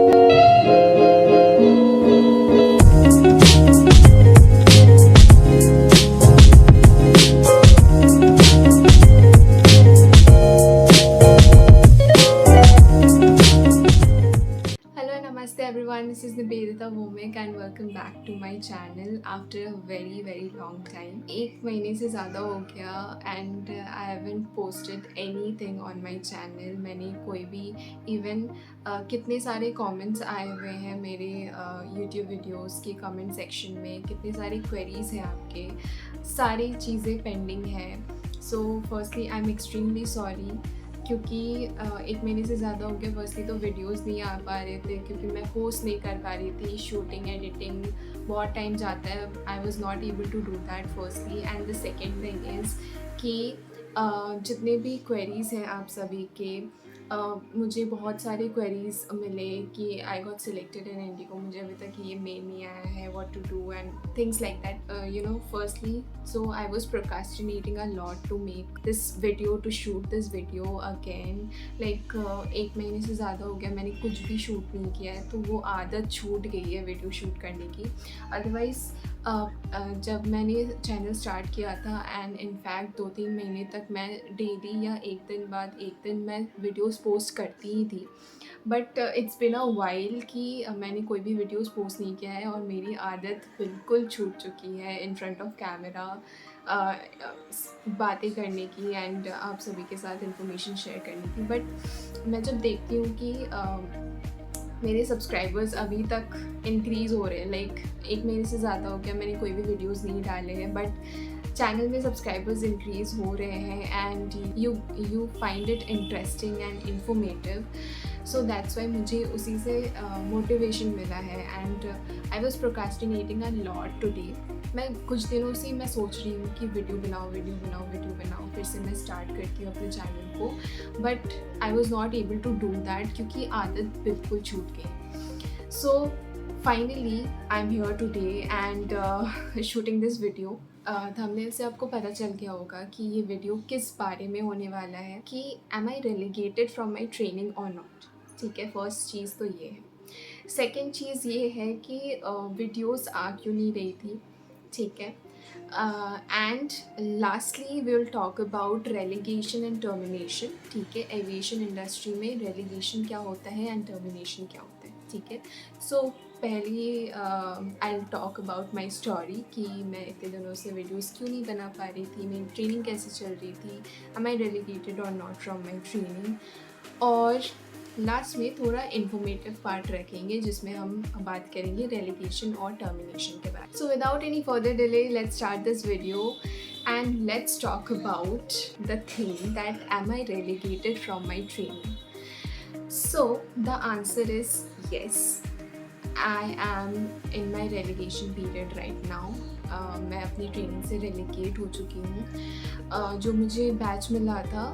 Hello, namaste everyone. This is Nivedita Vomik and welcome back to my channel after a very long time. एक महीने से ज़्यादा हो गया and I haven't posted anything on my channel. मैंने कोई भी even कितने सारे comments आए हुए हैं मेरे YouTube videos के comment section में, कितने सारे queries हैं आपके, सारी चीज़ें pending हैं. So firstly I'm extremely sorry क्योंकि एक महीने से ज़्यादा हो गया. फर्स्टली तो वीडियोस नहीं आ पा रहे थे क्योंकि मैं पोस्ट नहीं कर पा रही थी. शूटिंग एडिटिंग बहुत टाइम जाता है. I was not able to do that firstly. And the second thing is कि जितने भी क्वेरीज़ हैं आप सभी के, मुझे बहुत सारे क्वेरीज़ मिले कि I got selected in IndiGo, मुझे अभी तक ये मेल नहीं आया है, what to do and things like that, you know. Firstly so I was procrastinating a lot to make this video, to shoot this video again. Like एक महीने से ज़्यादा हो गया मैंने कुछ भी शूट नहीं किया है, तो वो आदत छूट गई है वीडियो शूट करने की. अदरवाइज़ जब मैंने चैनल स्टार्ट किया था एंड इनफैक्ट 2-3 महीने तक मैं डेली या एक दिन बाद एक दिन मैं वीडियोस पोस्ट करती ही थी. But it's been a while कि मैंने कोई भी वीडियोस पोस्ट नहीं किया है और मेरी आदत बिल्कुल छूट चुकी है इन फ्रंट ऑफ कैमरा बातें करने की एंड आप सभी के साथ इंफॉर्मेशन शेयर करने की. बट मैं जब देखती हूँ कि मेरे सब्सक्राइबर्स अभी तक इंक्रीज़ हो रहे हैं, लाइक एक महीने से ज़्यादा हो गया मैंने कोई भी वीडियोस नहीं डाले हैं, बट चैनल में सब्सक्राइबर्स इंक्रीज़ हो रहे हैं and you find it interesting and informative. So that's why मुझे उसी से मोटिवेशन मिला है and I was procrastinating a lot today. मैं कुछ दिनों से मैं सोच रही हूँ कि वीडियो बनाओ, फिर से मैं स्टार्ट करती हूँ अपने चैनल को, but I was not able to do that क्योंकि आदत बिल्कुल छूट गई. So finally I am here today and shooting this video. Thumbnail से आपको पता चल गया होगा कि ये वीडियो किस बारे में होने वाला है, कि am I relegated from my training और नॉट. ठीक है, फर्स्ट चीज़ तो ये है. सेकेंड चीज़ ये है कि वीडियोस आ क्यों नहीं रही थी. ठीक है. And lastly we will talk about relegation and termination. ठीक है, एविएशन इंडस्ट्री में रेलीगेशन क्या होता है एंड टर्मिनेशन क्या होता है. ठीक है. सो पहले I will talk about my story कि मैं इतने दिनों से वीडियोस क्यों नहीं बना पा रही थी, मेरी ट्रेनिंग कैसे चल रही थी, एम आई रेलीगेटेड और नॉट फ्रॉम माई ट्रेनिंग. और लास्ट में थोड़ा इन्फॉर्मेटिव पार्ट रखेंगे जिसमें हम बात करेंगे रेलीगेशन और टर्मिनेशन के बारे में. So without any further delay let's start this video and let's talk about the thing that am I relegated from my training. So the answer is yes, I am in my relegation period right now. मैं अपनी training से relegate हो चुकी हूँ. जो मुझे batch मिला था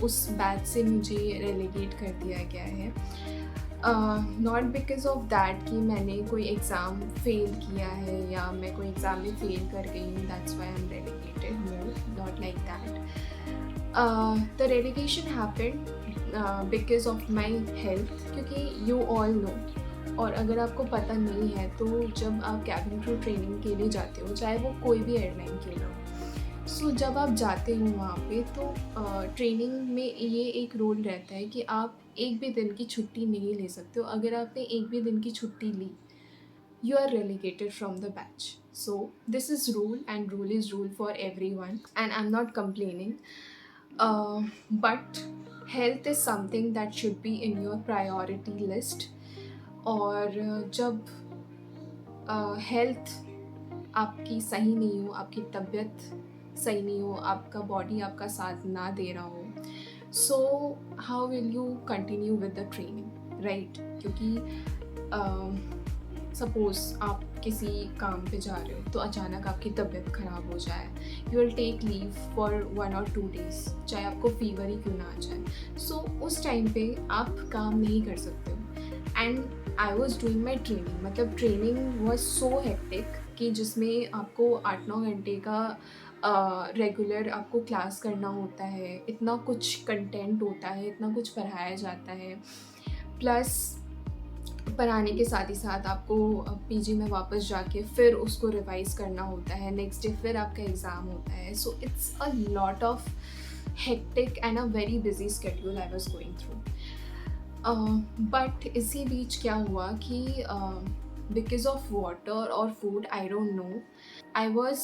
उस बैच से मुझे रेलीगेट कर दिया गया है. नॉट बिकॉज ऑफ दैट कि मैंने कोई एग्ज़ाम फेल किया है या मैं कोई एग्ज़ाम में फेल कर गई हूँ, that's why I am relegated. No, not like that. The relegation happened because of my health, क्योंकि यू ऑल नो, और अगर आपको पता नहीं है तो जब आप कैबिन क्रू ट्रेनिंग के लिए जाते हो, चाहे वो कोई भी एयरलाइन के ना हो, सो जब आप जाते हो वहाँ पे तो ट्रेनिंग में ये एक रूल रहता है कि आप एक भी दिन की छुट्टी नहीं ले सकते हो. अगर आपने एक भी दिन की छुट्टी ली, you are relegated from the batch. So this is rule and rule is rule for everyone and I'm not complaining. But health is something that should be in your priority list. और जब health आपकी सही नहीं हो, आपकी तबीयत सही नहीं हो, आपका बॉडी आपका साथ ना दे रहा हो, so how will you continue with the training, right? क्योंकि सपोज़ आप किसी काम पे जा रहे हो तो अचानक आपकी तबीयत ख़राब हो जाए, you will take leave for 1 or 2 days, चाहे आपको फीवर ही क्यों ना आ जाए. सो उस टाइम पे आप काम नहीं कर सकते हो. And I was doing my training, मतलब ट्रेनिंग वॉज सो हेक्टिक कि जिसमें आपको 8-9 घंटे का रेगुलर आपको क्लास करना होता है, इतना कुछ कंटेंट होता है, इतना कुछ पढ़ाया जाता है. प्लस पढ़ाने के साथ ही साथ आपको पीजी में वापस जाके फिर उसको रिवाइज करना होता है, नेक्स्ट डे फिर आपका एग्ज़ाम होता है. So it's a lot of hectic and a very busy schedule I was going through. But इसी बीच क्या हुआ कि बिकॉज ऑफ वाटर और food, I don't know, I was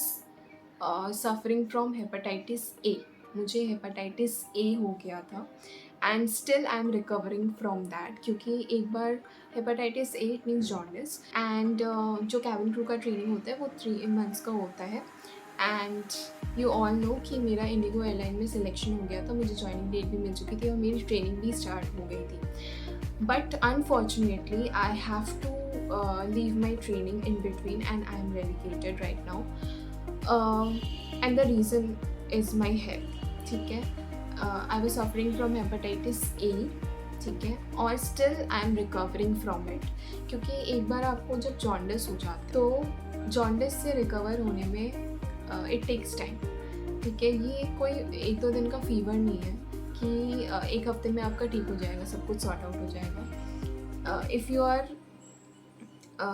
suffering from hepatitis A. मुझे हेपेटाइटिस ए हो गया था and still I am recovering from that, क्योंकि एक बार hepatitis A it means jaundice. And जो कैबिन क्रू का ट्रेनिंग होता है वो 3 months का होता है. एंड यू ऑल नो कि मेरा इंडिगो एयरलाइन में सिलेक्शन हो गया था, मुझे जॉइनिंग डेट भी मिल चुकी थी और मेरी ट्रेनिंग भी स्टार्ट हो गई थी. But unfortunately I have to leave my training in between and I am relegated right now. And the reason is my health. ठीक है, I was suffering from hepatitis A. ठीक है, और still I am recovering from it. क्योंकि एक बार आपको जब jaundice हो जाता है तो जॉन्डिस से रिकवर होने में it takes time. ठीक है, ये कोई 1-2 दिन का फीवर नहीं है कि 1 हफ्ते में आपका ठीक हो जाएगा, सब कुछ सॉर्ट आउट हो जाएगा. If you are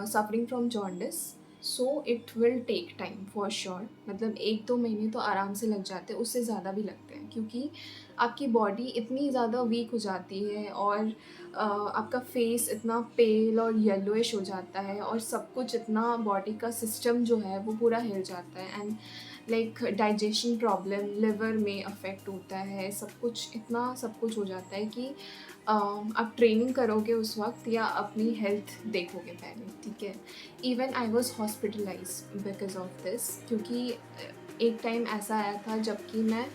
suffering from jaundice, so it will take time for sure. मतलब 1-2 महीने तो आराम से लग जाते हैं, उससे ज़्यादा भी लगते हैं, क्योंकि आपकी बॉडी इतनी ज़्यादा वीक हो जाती है और आपका फेस इतना पेल और येलोइश हो जाता है और सब कुछ इतना, बॉडी का सिस्टम जो है वो पूरा हिल जाता है. And like digestion problem, liver में अफेक्ट होता है, सब कुछ इतना सब कुछ हो जाता है कि आप ट्रेनिंग करोगे उस वक्त या अपनी हेल्थ देखोगे पहले. ठीक है, even I was hospitalize because of this, क्योंकि एक टाइम ऐसा आया था जबकि मैं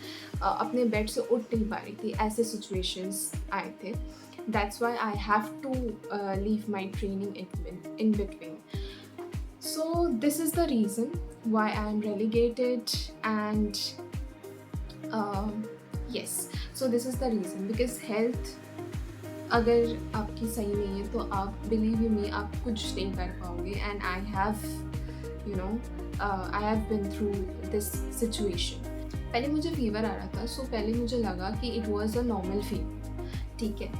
अपने बेड से उठ नहीं पा रही थी, ऐसे सिचुएशंस आए थे. That's why I have to leave my training in between. So this is the reason why I am relegated, and yes, so this is the reason, because health अगर आपकी सही नहीं है तो आप, बिलीव यू मी, आप कुछ नहीं कर पाओगे. And I have, you know, I have been through this situation. पहले मुझे फीवर आ रहा था, सो पहले मुझे लगा कि it was a normal fever. ठीक है,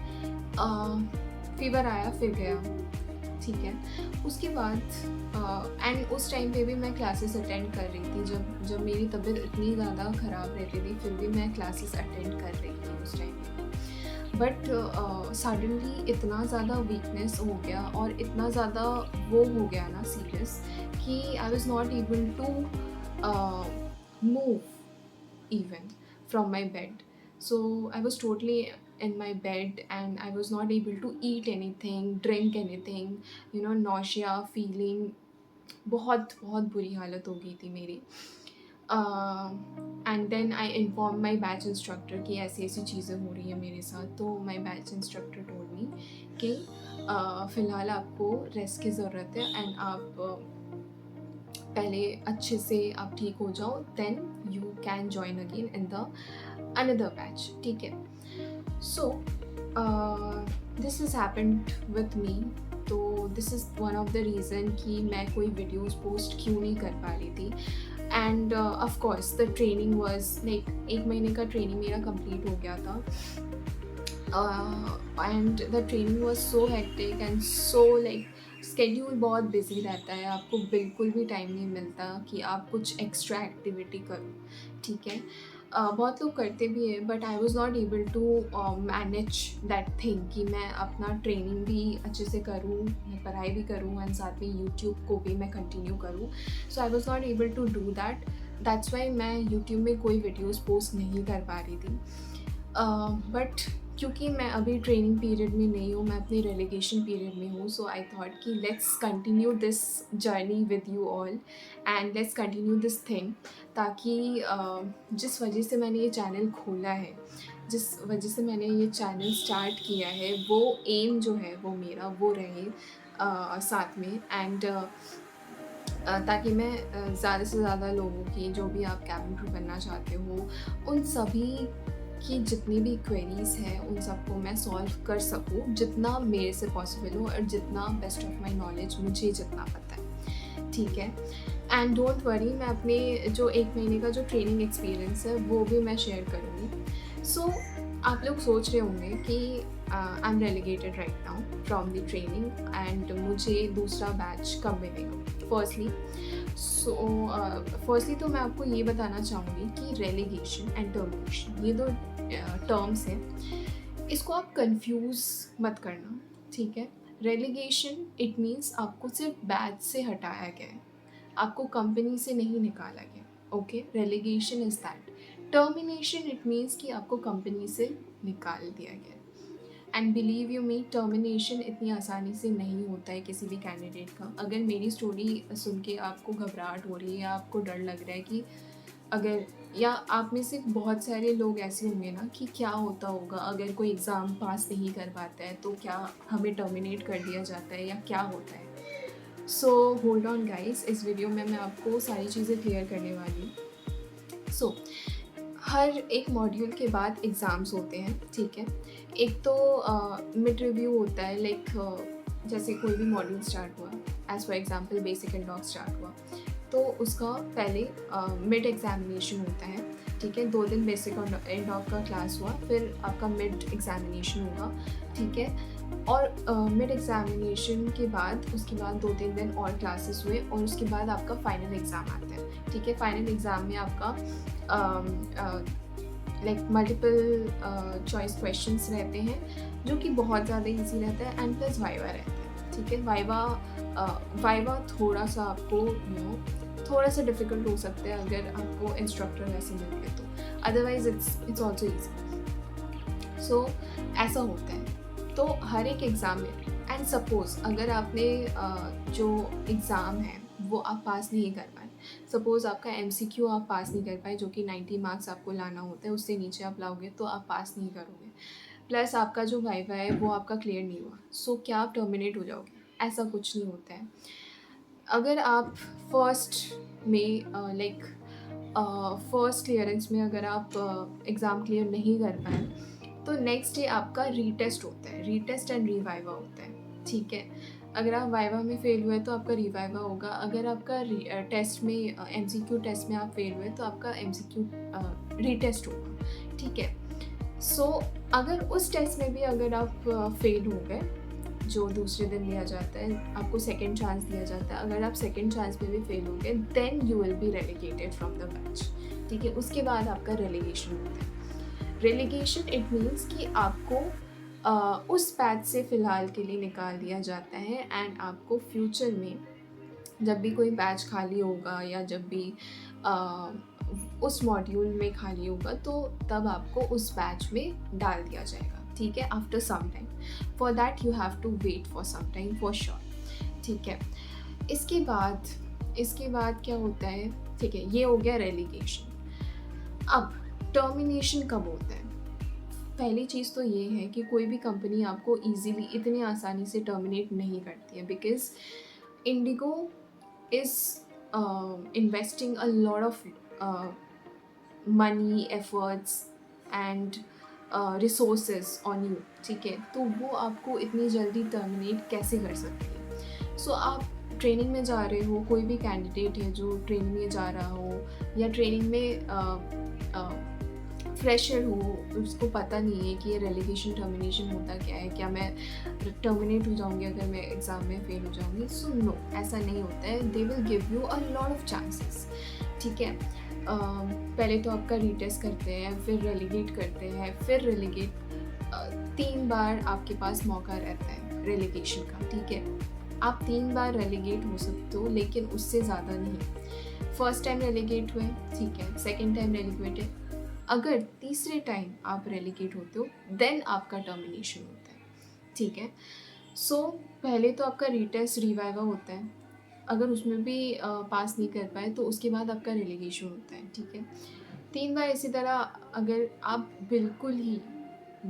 फीवर आया फिर गया. ठीक है, उसके बाद एंड उस टाइम पे भी मैं क्लासेस अटेंड कर रही थी. जब मेरी तबीयत इतनी ज़्यादा ख़राब रहती थी फिर भी मैं क्लासेस अटेंड कर रही थी उस टाइम पे. बट सडनली इतना ज़्यादा वीकनेस हो गया और इतना ज़्यादा वो हो गया ना सीरियस, कि I was not able to move even from my bed. So I was totally in my bed and I was not able to eat anything, drink anything, you know, nausea feeling, बहुत बहुत बुरी हालत हो गई थी मेरी. And then I inform my batch instructor कि ऐसी ऐसी चीज़ें हो रही हैं मेरे साथ. तो माई बैच इंस्ट्रक्टर टोल्ड मी कि फ़िलहाल आपको रेस्ट की ज़रूरत है एंड आप पहले अच्छे से आप ठीक हो जाओ, then you can join again in the another batch. ठीक है, so this is happened with me. तो this is one of the reason कि मैं कोई वीडियोज़ पोस्ट क्यों नहीं कर पा रही थी. End of course the training was like 1 महीने का ट्रेनिंग मेरा कंप्लीट हो गया था. And the training was so hectic and so like, schedule बहुत बिजी रहता है, आपको बिल्कुल भी टाइम नहीं मिलता कि आप कुछ एक्स्ट्रा एक्टिविटी करो. ठीक है, बहुत लोग करते भी हैं, but I was not able to manage that thing कि मैं अपना ट्रेनिंग भी अच्छे से करूँ, मैं पढ़ाई भी करूँ एंड साथ में यूट्यूब को भी मैं कंटिन्यू करूँ. So I was not able to do that. That's why मैं यूट्यूब में कोई वीडियोज़ पोस्ट नहीं कर पा रही थी. बट क्योंकि मैं अभी ट्रेनिंग पीरियड में नहीं हूँ, मैं अपने रेलिगेशन पीरियड में हूँ, सो आई थॉट कि let's continue this journey with you all and let's continue this thing, ताकि जिस वजह से मैंने ये चैनल खोला है, जिस वजह से मैंने ये चैनल स्टार्ट किया है, वो एम जो है वो मेरा वो रहे साथ में. एंड ताकि मैं ज़्यादा से ज़्यादा लोगों की, जो भी आप कैबिन क्रू बनना चाहते हो, उन सभी की जितनी भी क्वेरीज़ हैं उन सबको मैं सॉल्व कर सकूँ जितना मेरे से पॉसिबल हो और जितना बेस्ट ऑफ माई नॉलेज मुझे जितना पता है. ठीक है, एंड डोंट वरी, मैं अपने जो 1 महीने का जो ट्रेनिंग एक्सपीरियंस है वो भी मैं शेयर करूँगी. सो आप लोग सोच रहे होंगे कि आई am relegated right now from the training and मुझे दूसरा बैच कब मिलेगा। फर्स्टली तो मैं आपको ये बताना चाहूँगी कि रेलीगेशन एंड टर्मिनेशन ये दो टर्म्स हैं, इसको आप कंफ्यूज मत करना, ठीक है। रेलीगेशन इट मीन्स आपको सिर्फ बैच से हटाया गया है, आपको कंपनी से नहीं निकाला गया, okay. Relegation is that. Termination it means कि आपको कंपनी से निकाल दिया गया। And believe you me, termination इतनी आसानी से नहीं होता है किसी भी कैंडिडेट का। अगर मेरी स्टोरी सुन के आपको घबराहट हो रही है या आपको डर लग रहा है कि अगर, या आप में से बहुत सारे लोग ऐसे होंगे ना कि क्या होता होगा अगर कोई एग्ज़ाम पास नहीं कर पाता है तो क्या हमें टर्मिनेट कर दिया जाता है या क्या होता है। सो होल्ड ऑन गाइस, इस वीडियो में मैं आपको सारी चीज़ें क्लियर करने वाली हूँ। सो हर एक मॉड्यूल के बाद एग्ज़ाम्स होते हैं, ठीक है। एक तो मिड रिव्यू होता है, लाइक जैसे कोई भी मॉड्यूल स्टार्ट हुआ, as for example basic and dog start हुआ, तो उसका पहले मिड एग्जामिनेशन होता है, ठीक है। 2 दिन बेसिक एंड डॉग का क्लास हुआ, फिर आपका मिड एग्जामिनेशन होगा, ठीक है। और मिड एग्जामिनेशन के बाद उसके बाद 2-3 दिन और क्लासेस हुए और उसके बाद आपका फाइनल एग्ज़ाम आता है, ठीक है। फाइनल एग्ज़ाम में आपका लाइक मल्टीपल चॉइस क्वेश्चंस रहते हैं जो कि बहुत ज़्यादा इजी रहता है, एंड प्लस वाइवा रहता है, ठीक है। वाइवा थोड़ा सा आपको थोड़ा सा डिफ़िकल्ट हो सकता है अगर आपको इंस्ट्रक्टर वैसे मिल गए तो, अदरवाइज इट्स ऑल्सो ईजी। सो ऐसा होता है तो हर एक एग्ज़ाम में। एंड सपोज़ अगर आपने जो एग्ज़ाम है वो आप पास नहीं कर पाए, सपोज़ आपका MCQ आप पास नहीं कर पाए जो कि 90 मार्क्स आपको लाना होता है, उससे नीचे आप लाओगे तो आप पास नहीं करोगे, प्लस आपका जो वाइवा है वो आपका क्लियर नहीं हुआ, सो क्या आप टर्मिनेट हो जाओगे? ऐसा कुछ नहीं होता है। अगर आप फर्स्ट में लाइक फर्स्ट क्लियरेंस में अगर आप एग्ज़ाम क्लियर नहीं कर पाए तो नेक्स्ट डे आपका रीटेस्ट होता है, रीटेस्ट एंड रीवाइवा होता है, ठीक है। अगर आप वाइवा में फ़ेल हुए तो आपका रीवाइवा होगा, अगर आपका टेस्ट में MCQ टेस्ट में आप फेल हुए तो आपका MCQ रीटेस्ट होगा, ठीक है। सो अगर उस टेस्ट में भी अगर आप फेल हो गए, जो दूसरे दिन दिया जाता है, आपको सेकंड चांस दिया जाता है, अगर आप सेकंड चांस में भी फेल हो गए then you will be relegated from the batch, ठीक है। उसके बाद आपका रेलीगेशन होता है। रेलीगेशन इट मीन्स कि आपको उस बैच से फ़िलहाल के लिए निकाल दिया जाता है, एंड आपको फ्यूचर में जब भी कोई बैच खाली होगा या जब भी उस मॉड्यूल में खाली होगा तो तब आपको उस बैच में डाल दिया जाएगा, ठीक है, after some time. For that you have to wait for some time for sure, ठीक है। इसके बाद क्या होता है, ठीक है, ये हो गया रेलीगेशन। अब टर्मिनेशन कब होता है? पहली चीज़ तो ये है कि कोई भी कंपनी आपको ईज़िली इतनी आसानी से टर्मिनेट नहीं करती है, because Indigo is investing a lot of money, efforts and resources on you, ठीक है। तो वो आपको इतनी जल्दी टर्मिनेट कैसे कर सकती है? सो आप ट्रेनिंग में जा रहे हो, कोई भी कैंडिडेट है जो ट्रेनिंग में जा रहा हो या ट्रेनिंग में फ्रेशर हो, उसको पता नहीं है कि ये रेलीगेशन टर्मिनेशन होता क्या है, क्या मैं टर्मिनेट हो जाऊंगी अगर मैं एग्ज़ाम में फेल हो जाऊंगी? सो नो, ऐसा नहीं होता है। They will give you a lot of chances, ठीक है। पहले तो आपका रीटेस्ट करते हैं, फिर रेलीगेट करते हैं, फिर रेलीगेट 3 बार आपके पास मौका रहता है रेलीगेशन का, ठीक है। आप 3 बार रेलीगेट हो सकते हो, लेकिन उससे ज़्यादा नहीं। फर्स्ट टाइम रेलीगेट हुए, ठीक है, सेकेंड टाइम रेलीगेट है, अगर तीसरे टाइम आप रेलीगेट होते हो देन आपका टर्मिनेशन होता है, ठीक है। सो पहले तो आपका रीटेस्ट रिवाइवा होता है, अगर उसमें भी पास नहीं कर पाए तो उसके बाद आपका रेलीगेशन होता है, ठीक है। 3 बार इसी तरह अगर आप बिल्कुल ही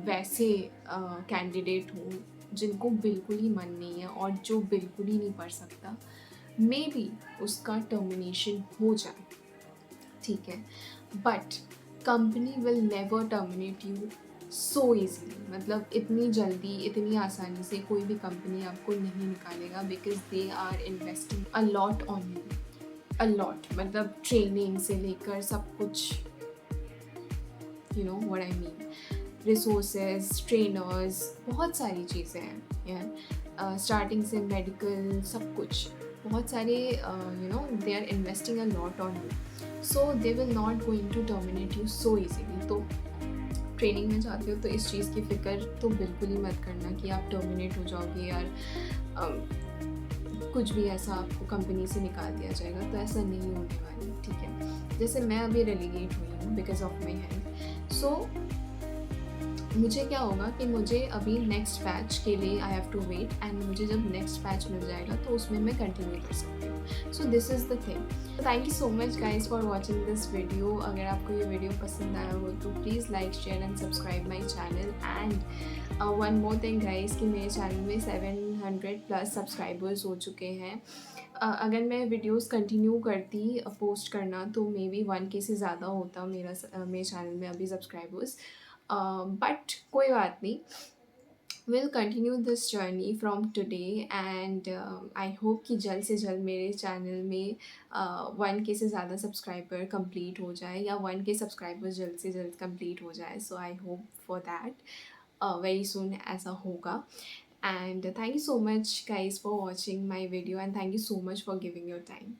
वैसे कैंडिडेट हो जिनको बिल्कुल ही मन नहीं है और जो बिल्कुल ही नहीं पढ़ सकता, मे बी उसका टर्मिनेशन हो जाए, ठीक है। But company will never terminate you so easily, मतलब इतनी जल्दी इतनी आसानी से कोई भी कंपनी आपको नहीं निकालेगा, because they are investing a lot on you, a lot, मतलब ट्रेनिंग से लेकर सब कुछ, you know what I mean. Resources, trainers, बहुत सारी चीज़ें हैं यार, स्टार्टिंग से मेडिकल सब कुछ, बहुत सारे they are investing a lot on you, so they will not going to terminate you so easily. तो ट्रेनिंग में जाते हो तो इस चीज़ की फ़िक्र तो बिल्कुल ही मत करना कि आप टर्मिनेट हो जाओगे यार, कुछ भी ऐसा आपको कंपनी से निकाल दिया जाएगा, तो ऐसा नहीं होने वाला, ठीक है। जैसे मैं अभी रेलीगेट हुई हूँ बिकॉज ऑफ माई हेल्थ, सो मुझे क्या होगा कि मुझे अभी नेक्स्ट बैच के लिए I have to wait, and मुझे जब नेक्स्ट बैच मिल जाएगा तो उसमें मैं कंटिन्यू कर सकती हूँ। सो this is the thing. Thank you so much guys for watching this video. अगर आपको ये वीडियो पसंद आया हो तो please like, share and subscribe my channel. And one more thing guys कि मेरे चैनल में 700+ सब्सक्राइबर्स हो चुके हैं। अगर मैं वीडियोस कंटिन्यू करती पोस्ट करना तो मे बी 1K से ज़्यादा होता मेरे चैनल में अभी सब्सक्राइबर्स, बट कोई बात नहीं, will continue this journey from today. And I hope कि जल्द से जल्द मेरे चैनल में 1K से ज़्यादा सब्सक्राइबर कंप्लीट हो जाए, या 1K सब्सक्राइबर जल्द से जल्द कंप्लीट हो जाए। So I hope for that very soon ऐसा होगा। And thank you so much guys for watching my video, and thank you so much for giving your time.